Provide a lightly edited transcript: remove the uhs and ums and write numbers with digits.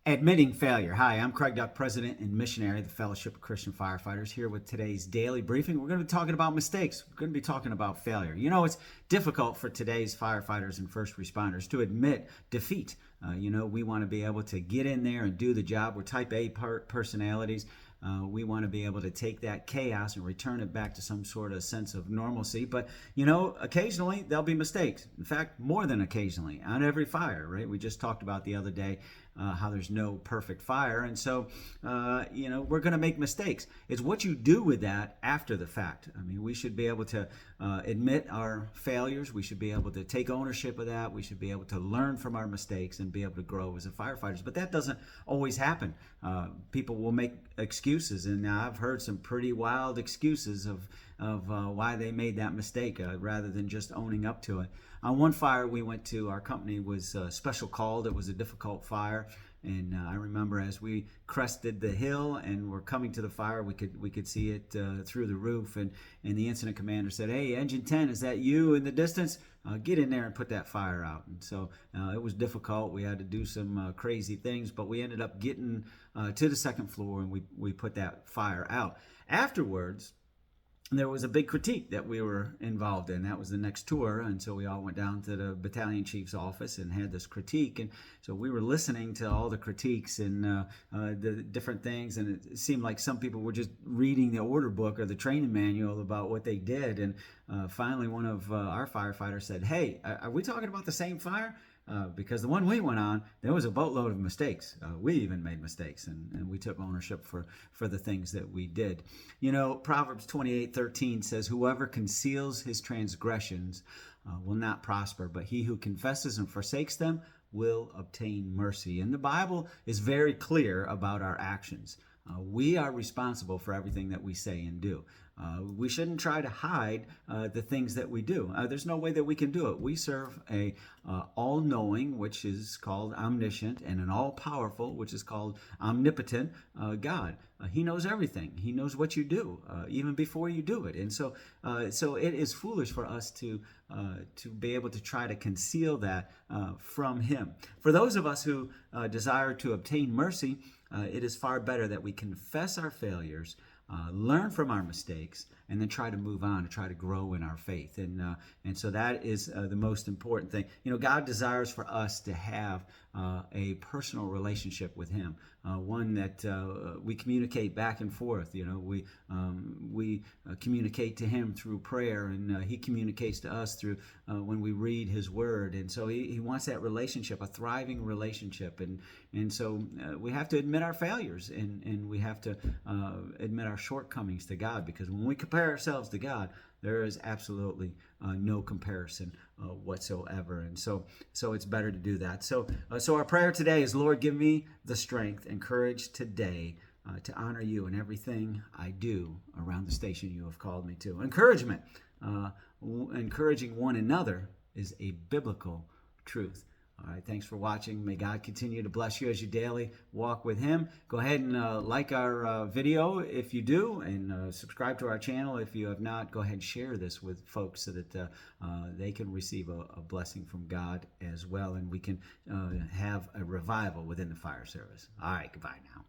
Admitting failure. Hi, I'm Craig Duck, President and Missionary of the Fellowship of Christian Firefighters, here with today's daily briefing. We're going to be talking about mistakes. We're going to be talking about failure. You know, it's difficult for today's firefighters and first responders to admit defeat. We want to be able to get in there and do the job. We're type A personalities. We want to be able to take that chaos and return it back to some sort of sense of normalcy. But, occasionally there'll be mistakes. In fact, more than occasionally on every fire, right? We just talked about the other day how there's no perfect fire. And so, we're going to make mistakes. It's what you do with that after the fact. I mean, we should be able to admit our failures. We should be able to take ownership of that. We should be able to learn from our mistakes and be able to grow as a firefighters. But that doesn't always happen. People will make excuses, and I've heard some pretty wild excuses of why they made that mistake rather than just owning up to it. On one fire we went to, our company was special called. It was a difficult fire, and I remember as we crested the hill and were coming to the fire, we could see it through the roof, and the incident commander said, "Hey, Engine 10, is that you in the distance? Get in there and put that fire out." And so it was difficult. We had to do some crazy things, but we ended up getting to the second floor, and we put that fire out. Afterwards, there was a big critique that we were involved in. That was the next tour, and so we all went down to the battalion chief's office and had this critique. And so we were listening to all the critiques and the different things, and it seemed like some people were just reading the order book or the training manual about what they did. And finally, one of our firefighters said, "Hey, are we talking about the same fire?" Because the one we went on, there was a boatload of mistakes. We even made mistakes, and we took ownership for the things that we did. Proverbs 28:13 says, "Whoever conceals his transgressions will not prosper, but he who confesses and forsakes them will obtain mercy." And the Bible is very clear about our actions. We are responsible for everything that we say and do. We shouldn't try to hide the things that we do. There's no way that we can do it. We serve a all-knowing, which is called omniscient, and an all-powerful, which is called omnipotent God. He knows everything. He knows what you do, even before you do it. And so it is foolish for us to be able to try to conceal that from Him. For those of us who desire to obtain mercy, it is far better that we confess our failures, learn from our mistakes, and then try to move on and try to grow in our faith. And so that is the most important thing. God desires for us to have a personal relationship with Him, one that we communicate back and forth. We communicate to Him through prayer, and He communicates to us through when we read His Word. And so He wants that relationship, a thriving relationship. And so we have to admit our failures, and we have to admit our shortcomings to God, because when we compare ourselves to God, there is absolutely no comparison whatsoever. And so it's better to do that. So our prayer today is, Lord, give me the strength and courage today to honor You in everything I do around the station You have called me to. Encouragement. Encouraging one another is a biblical truth. All right, thanks for watching. May God continue to bless you as you daily walk with Him. Go ahead and like our video if you do, and subscribe to our channel if you have not. Go ahead and share this with folks so that they can receive a blessing from God as well, and we can have a revival within the fire service. All right, goodbye now.